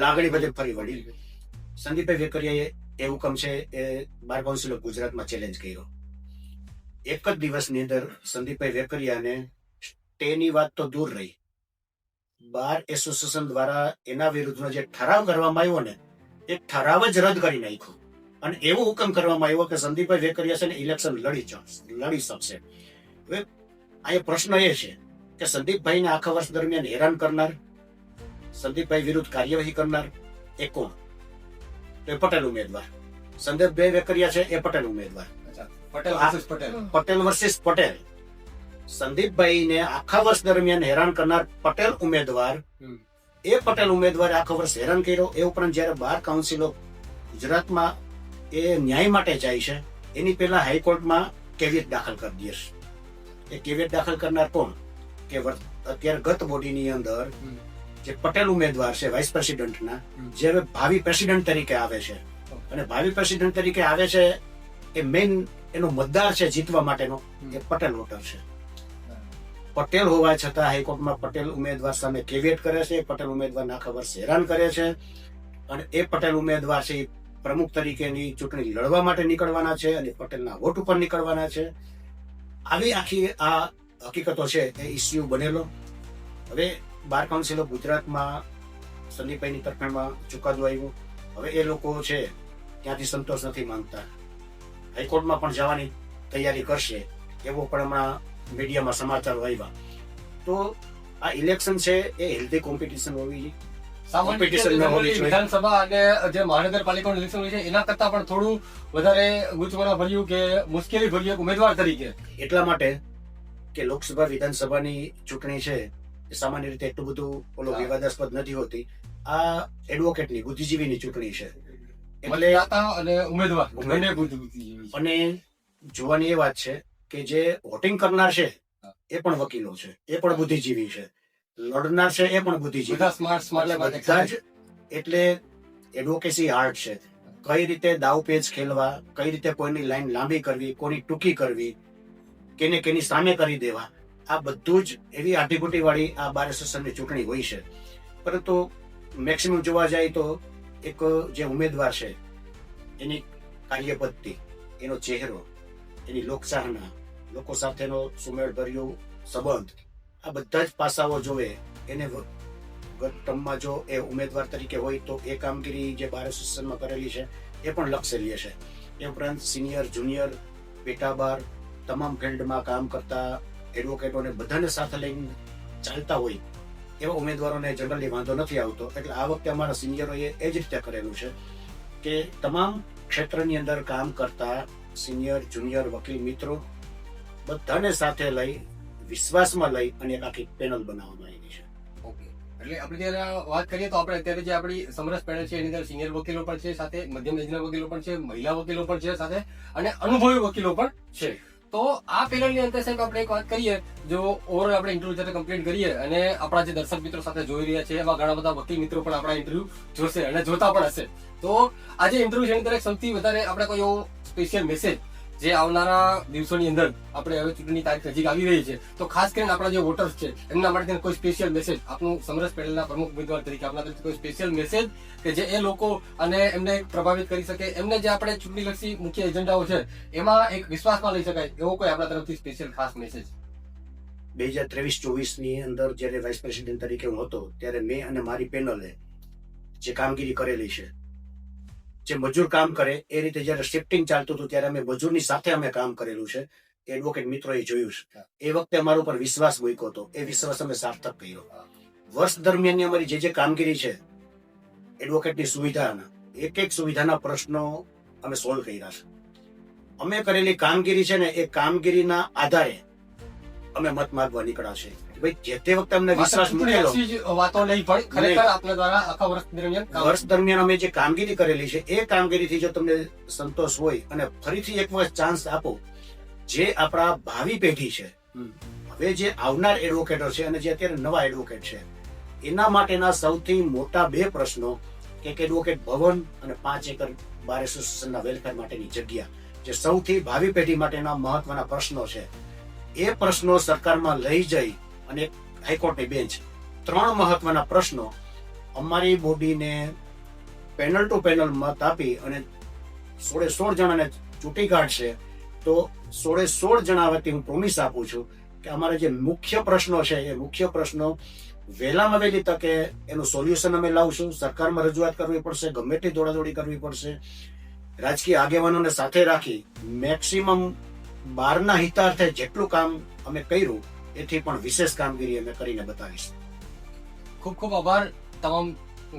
લાગણી બધે ફરી વળી. સંદીપભાઈ વેકરિયાએ એ હુકમ છે એ બાર કાઉન્સિલ ઓફ ગુજરાતમાં ચેલેન્જ કર્યો. એક જ દિવસની અંદર સંદીપભાઈ વેકરિયાને સ્ટેની વાત તો દૂર રહી, બાર એસોસિએશન દ્વારા એના વિરુદ્ધનો જે ઠરાવ કરવામાં આવ્યો ને એ ઠરાવ જ રદ કરી નાખ્યો અને એવો હુકમ કરવામાં આવ્યો કે સંદીપભાઈ વેકરિયા છે ને ઇલેક્શન લડી શકશે. હવે આ પ્રશ્ન એ છે કે સંદીપભાઈને આખા વર્ષ દરમિયાન હેરાન કરનાર, સંદીપભાઈ વિરુદ્ધ કાર્યવાહી કરનાર એ કોણ? તો એ પટેલ ઉમેદવાર. સંદીપભાઈ વેકરિયા છે એ પટેલ ઉમેદવાર. પટેલ versus પટેલ. પટેલ વર્સિસ પટેલ. સંદીપભાઈને આખા વર્ષ દરમિયાન હેરાન કરનાર પટેલ ઉમેદવાર, એ પટેલ ઉમેદવારે આખા વર્ષ હેરાન કર્યો. એ ઉપરાંત જયારે બાર કાઉન્સિલો ગુજરાતમાં એ ન્યાય માટે જાય છે એની પહેલા હાઈકોર્ટમાં કેવિયટ દાખલ કરી દે છે. એ કેવિયટ દાખલ કરનાર કોણ? કે અત્યારે ગત બોડીની અંદર જે પટેલ ઉમેદવાર છે વાઇસ પ્રેસિડેન્ટના, જે હવે ભાવિ પ્રેસિડેન્ટ તરીકે આવે છે અને ભાવિ પ્રેસિડેન્ટ તરીકે આવે છે એ મેઇન એનો મતદાર છે જીતવા માટેનો એ પટેલ વોટર છે. પટેલ હોવા છતાં હાઈકોર્ટમાં પટેલ ઉમેદવાર સામે કેવિયટ કરે છે. પટેલ ઉમેદવારને આખા વર્ષ હેરાન કરે છે અને એ પટેલ ઉમેદવાર છે પ્રમુખ તરીકેની ચૂંટણી લડવા માટે નીકળવાના છે અને પટેલના વોટ ઉપર નીકળવાના છે. આવી આખી આ હકીકતો છે એ ઇસ્યુ બનેલો. હવે બાર કાઉન્સિલ ઓફ ગુજરાતમાં સંદીપભાઈની તરફેણમાં ચુકાદો આવ્યો. હવે એ લોકો છે ત્યાંથી સંતોષ નથી માંગતા, હાઈકોર્ટમાં પણ જવાની તૈયારી કરશે એવો પણ હમણાં મીડિયામાં સમાચારો આવ્યા. તો આ ઇલેક્શન છે એ હેલ્ધી કોમ્પિટિશન હોવી સામાન્ય રીતે Competition માં હોવી જોઈએ. વિધાનસભા અને જે મહાનગરપાલિકાનું ઇલેક્શન હોય છે એના કરતા પણ થોડું વધારે ગૂંચવણો ભર્યું કે મુશ્કેલી ભર્યું એક ઉમેદવાર તરીકે. એટલા માટે કે લોકસભા વિધાનસભાની ચૂંટણી છે એ સામાન્ય રીતે એટલું બધું ઓલો વિવાદાસ્પદ નથી હોતી. આ એડવોકેટની બુદ્ધિજીવીની ચૂંટણી છે એટલે મતદાતા અને ઉમેદવાર બંને બુદ્ધિજીવી છે. અને જોવાની એ વાત છે કે જે વોટિંગ કરનાર છે એ પણ વકીલો છે, એ પણ બુદ્ધિજીવી છે, લડનાર છે એ પણ બુદ્ધિજીવી. બધા સ્માર્ટ એટલે બધા જ એટલે એડવોકેસી આર્ટ છે. કઈ રીતે દાવપેચ ખેલવા, કઈ રીતે કોઈની લાઈન લાંબી કરવી, કોની ટૂંકી કરવી, કેને કેની સામે કરી દેવા, આ બધું જ એવી આટીઘૂટી વાળી આ બાર એસોસિએશનની ચૂંટણી હોય છે. પરંતુ મેક્સિમમ જોવા જાય તો એક જે ઉમેદવાર છે એની કાર્યપદ્ધતિ, એનો ચહેરો, એની લોકચાહના, લોકો સાથેનો સુમેળભર્યો સંબંધ, આ બધા જ પાસાઓ જોવે એને ગત ટર્મમાં જો એ ઉમેદવાર તરીકે હોય તો એ કામગીરી જે બાર એસોસિએશનમાં કરેલી છે એ પણ લક્ષેલ્ય છે. એ ઉપરાંત સિનિયર, જુનિયર, પેટા બાર તમામ ફિલ્ડમાં કામ કરતા એડવોકેટોને બધાને સાથે લઈને ચાલતા હોય એવા ઉમેદવારોને જનરલી વાંધો નથી આવતો. એટલે આ વખતે અમારા સિનિયરોએ એ જ રીતે કરેલું છે કે તમામ ક્ષેત્રની અંદર કામ કરતા સિનિયર, જુનિયર વકીલ મિત્રો બધાને સાથે લઈ વિશ્વાસમાં લઈ અને એક આખી પેનલ બનાવવામાં આવી છે. ઓકે, એટલે આપણે જ્યારે વાત કરીએ તો આપણે અત્યારે જે આપણી સમરસ પેનલ છે એની અંદર સિનિયર વકીલો પણ છે, સાથે મધ્યમ એજના વકીલો પણ છે, મહિલા વકીલો પણ છે સાથે, અને અનુભવી વકીલો પણ છે. તો આ પેનલની અંદર સાહેબ આપણે એક વાત કરીએ, જો ઓવરઓલ આપણે ઇન્ટરવ્યુ સાથે કમ્પ્લીટ કરીએ અને આપણા જે દર્શક મિત્રો સાથે જોઈ રહ્યા છે એવા ઘણા બધા વકીલ મિત્રો પણ આપણા ઇન્ટરવ્યુ જોશે અને જોતા પણ હશે. તો આજે ઇન્ટરવ્યુ છે એની અંદર સૌથી વધારે આપણે કોઈ એવો સ્પેશિયલ મેસેજ જે આવનારા દિવસોની અંદર આપણે હવે ચૂંટણી તારીખ નજીક આવી રહી છે તો ખાસ કરીને આપણા જે વોટર્સ છે એમના માટે કોઈ સ્પેશિયલ મેસેજ આપનું સમરસ પેનલના પ્રમુખ ઉમેદવાર તરીકે આપના તરફથી કોઈ સ્પેશિયલ મેસેજ કે જે એ લોકો અને એમને પ્રભાવિત કરી શકે, એમને જે આપણે ચૂંટણીલક્ષી મુખ્ય એજન્ડાઓ છે એમાં એક વિશ્વાસમાં લઈ શકાય એવો કોઈ આપણા તરફથી સ્પેશિયલ ખાસ મેસેજ? 2023-24 ની અંદર જયારે વાઇસ પ્રેસિડેન્ટ તરીકે હું હતો ત્યારે મેં અને મારી પેનલે જે કામગીરી કરેલી છે, જે મજૂર કામ કરે એ રીતે જયારે શિફ્ટિંગ ચાલતું હતું ત્યારે અમે મજૂરની સાથે અમે કામ કરેલું છે. એડવોકેટ મિત્રોએ જોયું છે. એ વખતે અમારા ઉપર વિશ્વાસ મૂક્યો હતો, એ વિશ્વાસ અમે સાર્થક કર્યો. વર્ષ દરમિયાનની અમારી જે કામગીરી છે એડવોકેટની સુવિધાના, એક એક સુવિધાના પ્રશ્નો અમે સોલ્વ કર્યા છે. અમે કરેલી કામગીરી છે ને એ કામગીરીના આધારે અમે મત માંગવા નીકળ્યા છે. ભાઈ જે તે વખતે અમને વિશ્વાસ મૂકેલો વાતો નહીં પણ ખરેખર આપના દ્વારા આખા વર્ષ દરમિયાન અમે જે કામગીરી કરેલી છે એ કામગીરીથી જો તમને સંતોષ હોય અને ફરીથી એક વખત ચાન્સ આપો, જે આપણા ભાવિ પેઢી છે, હવે જે આવનાર એડવોકેટો છે અને જે અત્યારે નવા એડવોકેટ છે એના માટેના સૌથી મોટા બે પ્રશ્નો એક એડવોકેટ ભવન અને 5 એકર બાર એસોસિએશનના વેલફેર માટેની જગ્યા, જે સૌથી ભાવિ પેઢી માટેના મહત્વના પ્રશ્નો છે, એ પ્રશ્નો સરકારમાં લઈ જઈ અને હાઈકોર્ટની બેન્ચ 3 મહત્વના પ્રશ્નો અમારી બોડીને પેનલ ટુ પેનલ મત આપી અને 16 જણાને ચૂંટી કાઢશે. તો 16 જણા વતી હું પ્રોમિસ આપું છું કે અમારા જે મુખ્ય પ્રશ્નો છે એ મુખ્ય પ્રશ્નો વહેલામાં વહેલી તકે એનું સોલ્યુશન અમે લાવશું. સરકારમાં રજૂઆત કરવી પડશે, ગમે તે દોડાદોડી કરવી પડશે. રાજકીય આગેવાનોને સાથે રાખી મેક્સિમમ બહારના હિતાર્થે જેટલું કામ અમે કર્યું એથી પણ વિશેષ કામગીરી અમે કરીને બતાવીશું. ખૂબ ખૂબ આભાર તમામ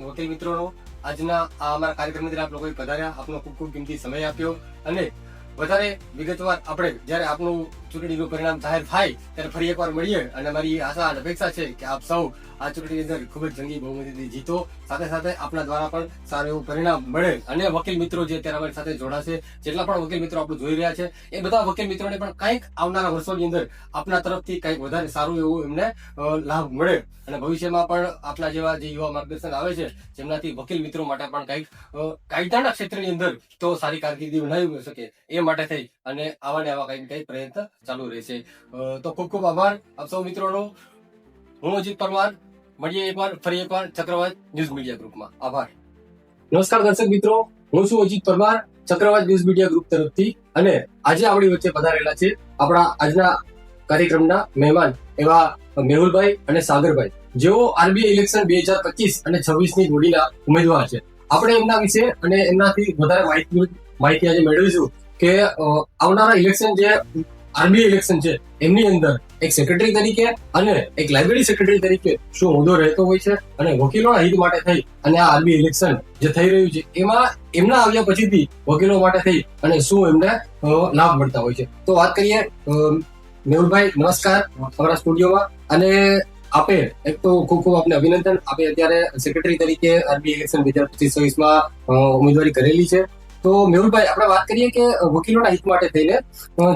વકીલ મિત્રોનો. આજના આ અમારા કાર્યક્રમની અંદર આપ લોકોએ પધાર્યા, આપનો ખૂબ ખૂબ કિંમતી સમય આપ્યો અને વધારે વિગતવાર આપણે જ્યારે આપનું ચૂંટણીનું પરિણામ જાહેર થાય ત્યારે ફરી એકવાર મળીએ. અને મારી આશા અને અપેક્ષા છે કે આપ સૌ આ ચૂંટણીની અંદર ખૂબ જ જંગી બહુમતીથી જીતો, સાથે સાથે આપના દ્વારા પણ સારું એવું પરિણામ મળે. અને વકીલ મિત્રો જે અત્યારે અમારી સાથે જોડાશે, જેટલા પણ વકીલ મિત્રો આપણે જોઈ રહ્યા છે, એ બધા વકીલ મિત્રોને પણ કંઈક આવનારા વર્ષોની અંદર આપના તરફથી કંઈક વધારે સારું એવું એમને લાભ મળે અને ભવિષ્યમાં પણ આપના જેવા જે યુવા માર્ગદર્શન આવે છે, જેમનાથી વકીલ મિત્રો માટે પણ કંઈક કાયદાના ક્ષેત્રની અંદર તો સારી કારકિર્દી બનાવી શકે એ માટે થઈ અને આવા ને આવા કંઈક પ્રયત્ન ચાલુ રહેશે. તો ખૂબ ખૂબ આભાર આપ સૌ મિત્રોનો. હું અજીત પરમાર. મળીએ ફરી એકવાર ચક્રવાત ન્યૂઝ મીડિયા ગ્રુપમાં. આભાર. નમસ્કાર દર્શક મિત્રો, હું છું અજીત પરમાર, ચક્રવાત ન્યૂઝ મીડિયા ગ્રુપ તરફથી. અને આજે આપણી વચ્ચે પધારેલા છે આપણા આજના કાર્યક્રમના મહેમાન એવા મેહુલભાઈ અને સાગરભાઈ, જેઓ આરબીઆઈ ઇલેક્શન 2025 અને 26 ની જોડીના ઉમેદવાર છે. આપણે એમના વિશે અને એમનાથી વધારે માહિતી આજે મેળવીશું કે આવનારા ઇલેક્શન જે આરબીઆઈ ઇલેક્શન છે એમની અંદર એક સેક્રેટરી તરીકે અને એક લાઇબ્રેરી સેક્રેટરી તરીકે શું હોદ્દો રહેતો હોય છે અને વકીલોના હિત માટે થઈ અને આ આરબીઆઈ ઇલેક્શન જે થઈ રહ્યું છે એમાં એમના આવ્યા પછીથી વકીલો માટે થઈ અને શું એમને લાભ મળતા હોય છે. તો વાત કરીએ મેહુલભાઈ, નમસ્કાર અમારા સ્ટુડિયોમાં. અને આપે એક તો ખૂબ ખૂબ આપને અભિનંદન. આપે અત્યારે સેક્રેટરી તરીકે આરબીઆઈ ઇલેક્શન 2025-26માં ઉમેદવારી કરેલી છે. તો મેહુલભાઈ, આપણે વાત કરીએ કે વકીલોના હિત માટે થઈને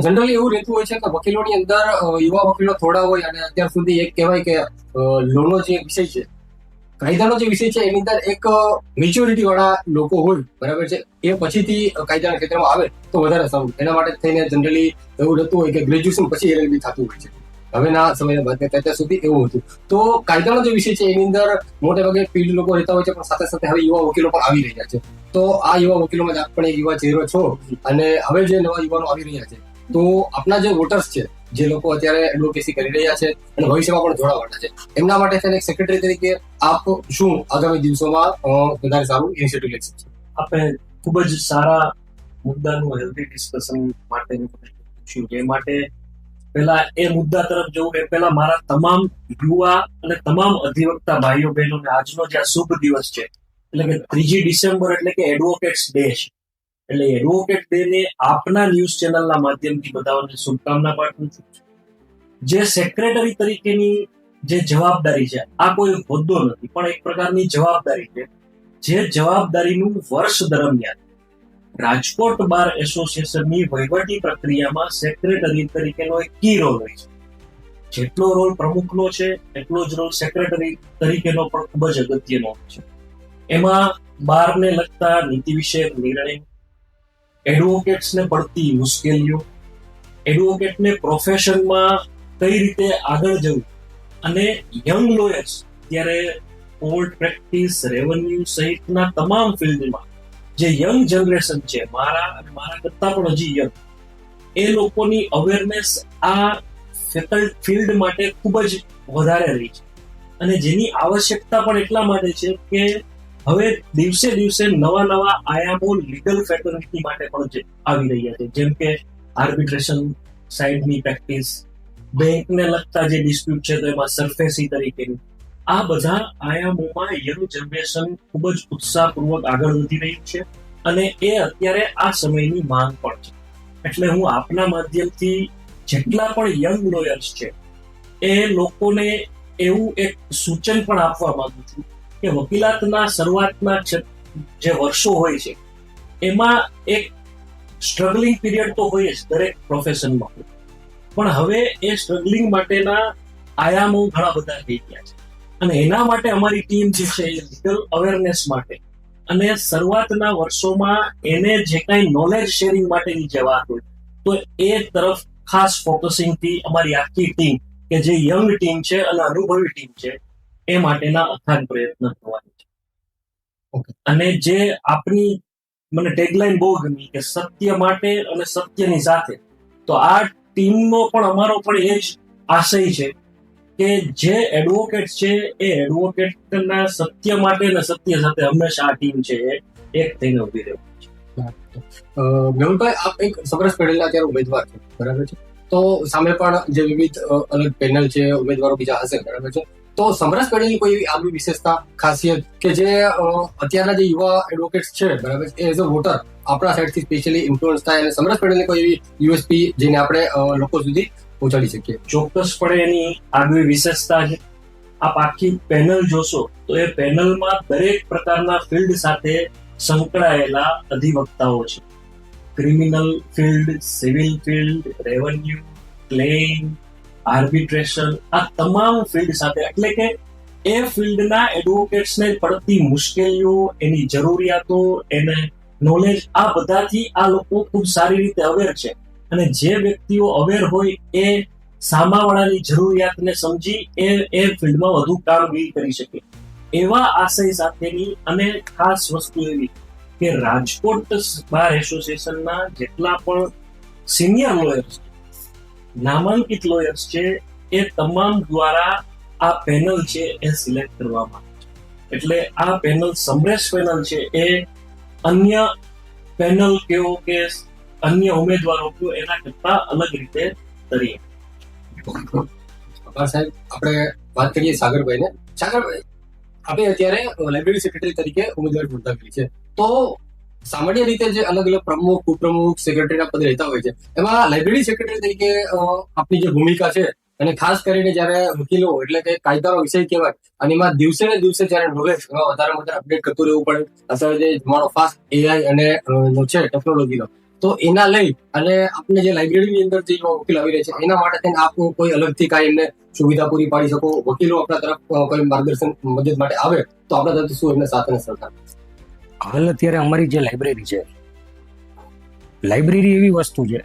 જનરલી એવું રહેતું હોય છે કે વકીલોની અંદર યુવા વકીલો થોડા હોય અને અત્યાર સુધી એક કહેવાય કે લોનો જે વિષય છે, કાયદાનો જે વિષય છે એની અંદર એક મેચ્યોરિટી વાળા લોકો હોય, બરાબર છે, એ પછીથી કાયદાના ક્ષેત્રમાં આવે તો વધારે સારું. એના માટે થઈને જનરલી એવું રહેતું હોય કે ગ્રેજ્યુએશન પછી એલએલબી થતું હોય છે. હવેના સમયના બાદ અત્યાર સુધી એવું હતું. તો કાયદાનો જે વિષય છે એની અંદર મોટે ભાગે ફિલ્ડ લોકો રહેતા હોય છે, પણ સાથે સાથે હવે યુવા વકીલો પણ આવી રહ્યા છે. તો આ યુવા વકીલોમાં આપ પણ એક યુવા ચહેરો છો અને હવે જે નવા યુવાનો આવી રહ્યા છે, તો આપના જે વોટર્સ છે, જે લોકો અત્યારે એડવોકેસી કરી રહ્યા છે અને ભવિષ્યમાં પણ જોડાવાના છે, એમના માટે થઈને એક સેક્રેટરી તરીકે આપ શું આગામી દિવસોમાં વધારે સારું ઇનિશિયેટિવ લેશો? આપણે ખૂબ જ સારા મુદ્દાનું હેલ્ધી ડિસ્કશન માટેનું પૂછ્યું. એ માટે પહેલા એ મુદ્દા તરફ જવું એ પહેલા મારા તમામ યુવા અને તમામ અધિવક્તા ભાઈઓ બહેનોને આજનો જે આ શુભ દિવસ છે, એટલે કે 3 ડિસેમ્બર એટલે કે એડવોકેટ્સ ડે છે, એટલે એડવોકેટ ડે ને આપના ન્યૂઝ ચેનલના માધ્યમથી બધાને શુભકામના પાઠવું છું. જે સેક્રેટરી તરીકેની જે જવાબદારી છે, આ કોઈ હોદ્દો નથી પણ એક પ્રકારની જવાબદારી છે. જે જવાબદારીનું વર્ષ દરમિયાન રાજકોટ બાર એસોસિએશનની વહીવટી પ્રક્રિયામાં સેક્રેટરી તરીકેનો એક કી રોલ હોય છે. જેટલો રોલ પ્રમુખનો છે એટલો જ રોલ સેક્રેટરી તરીકેનો પણ ખૂબ જ અગત્યનો હોય છે. એમાં બારને લગતા નીતિ વિષયક નિર્ણય, એડવોકેટ્સને પડતી મુશ્કેલીઓ, એડવોકેટને પ્રોફેશનમાં કઈ રીતે આગળ જવું અને યંગ લોયર્સ ત્યારે કોર્ટ પ્રેક્ટિસ, રેવન્યુ સહિતના તમામ ફિલ્ડમાં જે યંગ જનરેશન છે, મારા કરતા પણ હજી યંગ, એ લોકોની અવેરનેસ આ ફિલ્ડ માટે ખૂબ જ વધારે રહી છે. અને જેની આવશ્યકતા પણ એટલા માટે છે કે હવે દિવસે દિવસે નવા નવા આયામો લીગલ ફેટર્નિટી માટે પણ આવી રહ્યા છે, જેમ કે આર્બિટ્રેશન સાઇડની પ્રેક્ટિસ, બેંકને લગતા જે ડિસ્પ્યુટ છે તો એમાં સરફેસી તરીકેની, આ બધા આયામોમાં યંગ જનરેશન ખૂબ જ ઉત્સાહપૂર્વક આગળ વધી રહ્યું છે અને એ અત્યારે આ સમયની માંગ પણ છે. એટલે હું આપના માધ્યમથી જેટલા પણ યંગ લોયર્સ છે એ લોકોને એવું એક સૂચન પણ આપવા માંગુ છું કે વકીલાતના શરૂઆતના જે વર્ષો હોય છે એમાં એક સ્ટ્રગલિંગ પીરિયડ તો હોય જ દરેક પ્રોફેશનમાં, પણ હવે એ સ્ટ્રગલિંગ માટેના આયામો ઘણા બધા થઈ ગયા છે અને એના માટે અમારી ટીમ જે છે એ લીગલ અવેરનેસ માટે અને શરૂઆતના વર્ષોમાં એને જે કાંઈ નોલેજ શેરિંગ માટેની જે વાત હોય તો એ તરફ ખાસ ફોકસિંગ થી અમારી આખી ટીમ કે જે યંગ ટીમ છે અને અનુભવી ટીમ છે એ માટેના અથાગ પ્રયત્ન કરવાની છે. અને જે આપણી મને ટેગલાઈન બહુ ગમી કે સત્ય માટે અને સત્યની સાથે, તો આ ટીમનો પણ અમારો પણ એ જ આશય છે કે જે એડવોકેટ છે એ એડવોકેટના સત્ય માટે અને સત્ય સાથે હંમેશા આ ટીમ છે એ એક થઈને ઉભી રહે. મેહુલભાઈ, આપ એક સમરસ પેનલના અત્યારે ઉમેદવાર છે, બરાબર છે? તો સામે પણ જે વિવિધ અલગ પેનલ છે, ઉમેદવારો બીજા હશે, બરાબર છે? તો સમરસ પેનલની કોઈ એવી આગવી વિશેષતા, ખાસિયત કે જે અત્યારના જે યુવા એડવોકેટ્સ છે, બરાબર છે, એઝ અ વોટર આપણા સાઈડથી સ્પેશિયલી ઇન્ફ્લુઅન્સ થાય અને સમરસ પેનલની કોઈ એવી યુએસપી જેને આપણે લોકો સુધી પહોંચાડી શકીએ? ચોક્કસપણે એની આગવી વિશેષતા છે. આપ આખી પેનલ જોશો તો એ પેનલમાં દરેક પ્રકારના ફિલ્ડ સાથે સંકળાયેલા અધિવક્તાઓ છે. Criminal field, civil field, revenue, claim, arbitration, આ તમામ ફિલ્ડ સાથે, એટલે કે એ ફિલ્ડના એડવોકેટ્સને પડતી મુશ્કેલીઓ, એની જરૂરિયાતો, એને નોલેજ, આ બધાથી આ લોકો ખૂબ સારી રીતે અવેર છે. અને જે વ્યક્તિઓ અવેર હોય એ સામાવાળાની જરૂરિયાતને સમજી એ ફિલ્ડમાં વધુ કામગીરી કરી શકે. એવા આશય સાથેની અને ખાસ વસ્તુ એવી કે રાજકોટ બાર એસોસિએશનના જેટલા પણ સિનિયર લોયર્સ, નામાંકિત લોયર્સ છે, એ તમામ દ્વારા આ પેનલ છે એ સિલેક્ટ કરવામાં આવે છે. એટલે આ પેનલ, સમરેશ પેનલ છે, એ અન્ય પેનલ કેવો કે અન્ય ઉમેદવારો કયો એના કરતા અલગ રીતે તરીકે. સાહેબ, આપણે વાત કરીએ સાગરભાઈને. સાગરભાઈ, આપણે અત્યારે લાઇબ્રેરી સેક્રેટરી તરીકે ઉમેદવારી નોંધાવેલી છે. તો સામાન્ય રીતે જે અલગ અલગ પ્રમુખ, ઉપપ્રમુખ, સેક્રેટરીના પદે રહેતા હોય છે, એમાં લાઇબ્રેરી સેક્રેટરી તરીકે આપની જે ભૂમિકા છે, અને ખાસ કરીને જ્યારે વકીલો એટલે કે કાયદાનો વિષય કહેવાય અને એમાં દિવસે ને દિવસે જ્યારે નોલેજ વધારે વધારે અપડેટ કરતું રહેવું પડે, અત્યારે જે જમાનો ફાસ્ટ એઆઈ અને છે ટેકનોલોજીનો, તો એના લઈ અને આપણે જે લાઇબ્રેરીની અંદર જે વકીલ આવી રહ્યા છે એના માટે થઈને આપ કોઈ અલગથી કાંઈ એમને સુવિધા પૂરી પાડી શકો? વકીલો આપણા તરફ કોઈ માર્ગદર્શન મદદ માટે આવે તો આપણા તરફ શું એમને સાથે સરકાર? હાલ અત્યારે અમારી જે લાઇબ્રેરી છે, લાઇબ્રેરી એવી વસ્તુ છે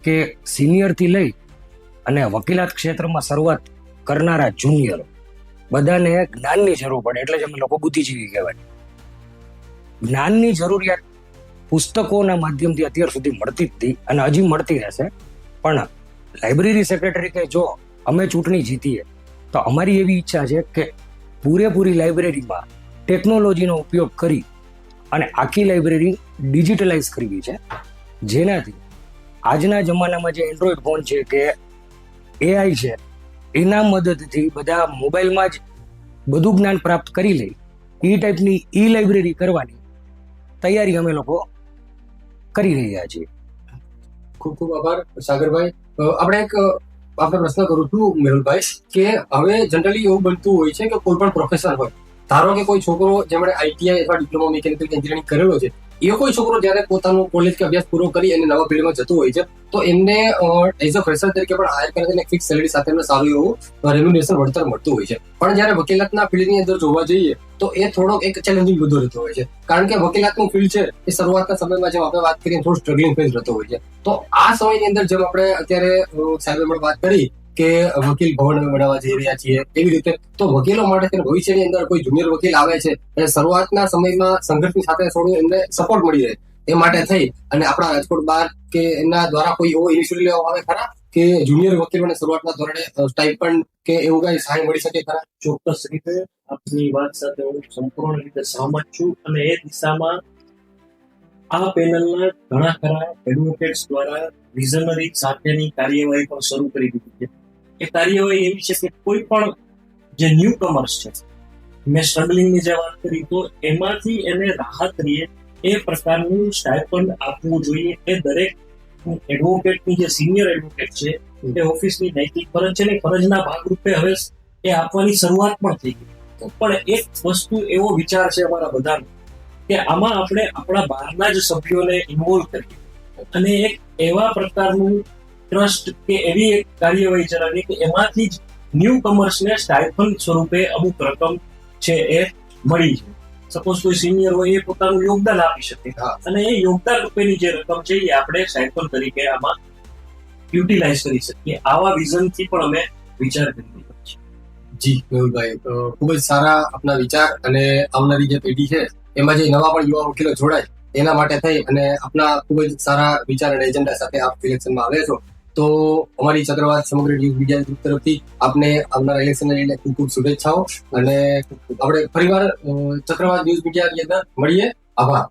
કે સિનિયરથી લઈ અને વકીલાત ક્ષેત્રમાં શરૂઆત કરનારા જુનિયરો બધાને જ્ઞાનની જરૂર પડે, એટલે જ અમે લોકો બુદ્ધિજીવી કહેવાય. જ્ઞાનની જરૂરિયાત પુસ્તકોના માધ્યમથી અત્યાર સુધી મળતી જ હતી અને હજી મળતી રહેશે. પણ લાઇબ્રેરી સેક્રેટરી કે જો અમે ચૂંટણી જીતીએ તો અમારી એવી ઈચ્છા છે કે પૂરેપૂરી લાઇબ્રેરીમાં ટેકનોલોજીનો ઉપયોગ કરી અને આખી લાઇબ્રેરી ડિજિટલાઇઝ કરવી છે, જેનાથી આજના જમાનામાં જે એન્ડ્રોઈડ ફોન છે કે એઆઈ છે, એના મદદથી બધા મોબાઈલમાં જ બધું જ્ઞાન પ્રાપ્ત કરી લે, એ ટાઈપની ઈ લાઇબ્રેરી કરવાની તૈયારી અમે લોકો કરી રહ્યા છીએ. ખૂબ ખૂબ આભાર સાગરભાઈ. આપણે એક આપણે પ્રશ્ન કરું છું મેહુલભાઈ, કે હવે જનરલી એવું બનતું હોય છે કે કોઈ પણ પ્રોફેસર હોય, ધારો કે કોઈ છોકરો જેમણે આઈટીઆઈ અથવા ડિપ્લોમા મિકેનિકલ એન્જિનિયરિંગ કરેલો છે, એ કોઈ છોકરો જ્યારે પોતાનો કોલેજ કે અભ્યાસ પૂરો કરી અને નવા ફિલ્ડમાં જતું હોય છે, તો એમને એઝ અ ફ્રેશર તરીકે પણ હાયર કરે છે, ફિક્સ સેલેરી સાથે એમને સારું એવું રેમ્યુનરેશન વળતર મળતું હોય છે. પણ જ્યારે વકીલાતના ફિલ્ડની અંદર જોવા જઈએ તો એ થોડોક એક ચેલેન્જિંગ મુદ્દો રહેતો હોય છે, કારણ કે વકીલાતનું ફિલ્ડ છે એ શરૂઆતના સમયમાં જેમ આપણે વાત કરીએ થોડું સ્ટ્રગલિંગ ફેઝ રહેતો હોય છે. તો આ સમયની અંદર જેમ આપણે અત્યારે સાહેબે વાત કરી કે વકીલ ભવન બનાવવા જઈ રહ્યા છીએ, એવી રીતે તો વકીલો માટે ભવિષ્યની અંદર કોઈ જુનિયર વકીલ આવે છે અને શરૂઆતના સમયમાં સંઘર્ષની સાથે થોડું એમને સપોર્ટ મળી રહે એ માટે થઈ અને આપણા રાજકોટ બાર કે એના દ્વારા કોઈ એવો ઇનિશિયેટિવ લેવામાં આવે ખરા કે જુનિયર વકીલોને શરૂઆતના ધોરણે સ્ટાઇપન્ડ કે એવું કઈ સહાય મળી શકે ખરા? ચોક્કસ રીતે આપની વાત સાથે હું સંપૂર્ણ રીતે સહમત છું. અને એ દિશામાં આ પેનલના ઘણા ખરા એડવોકેટ્સ દ્વારા વિઝનરી સાથેની કાર્યવાહી પણ શરૂ કરી દીધી છે. એ કાર્યવાહી એવી છે કે કોઈ પણ જે ન્યૂ કમર્સ છે, મેં સ્ટ્રગલિંગની જે વાત કરી, તો એમાંથી એને રાહત રહે એ પ્રકારનું સ્ટાઇપન્ડ આપવું જોઈએ. એ દરેક એડવોકેટની જે સિનિયર એડવોકેટ છે એ ઓફિસની નૈતિક ફરજ છે ને, ફરજના ભાગરૂપે હવે એ આપવાની શરૂઆત પણ થઈ ગઈ. પણ એક વસ્તુ એવો વિચાર છે અમારા બધાનો કે આમાં આપણે આપણા બહારના જ સભ્યોને ઇન્વોલ્વ કરીએ અને એક એવા પ્રકારનું ટ્રસ્ટ કે એવી એક કાર્યવાહી ચલાવીએ કે એમાંથી જ ન્યૂ કમર્સને સ્ટાઇપન્ડ સ્વરૂપે અમુક રકમ છે એ મળી જાય. સપોઝ કોઈ સિનિયર હોય એ પોતાનું યોગદાન આપી શકે હા. અને એ યોગદાન રૂપેની જે રકમ છે એ આપણે સાયકલ તરીકે આમાં યુટિલાઇઝ કરી શકીએ. આવા વિઝનથી પણ અમે વિચાર કરી રહ્યા છીએ. જી મેહુલભાઈ, ખૂબ જ સારા આપના વિચાર અને આવનારી જે પેઢી છે એમાં જે નવા પણ યુવા વકીલો જોડાય એના માટે થઈ અને આપના ખૂબ જ સારા વિચાર અને એજન્ડા સાથે આપ ઇલેક્શનમાં આવે છો. તો અમારી ચક્રવાત સમગ્ર ન્યૂઝ મીડિયા ગ્રુપ તરફથી આપને આવનારા ઇલેક્શનને લઈને ખૂબ ખૂબ શુભેચ્છાઓ અને આપણે ફરીવાર ચક્રવાત ન્યૂઝ મીડિયાની અંદર મળીએ. આભાર.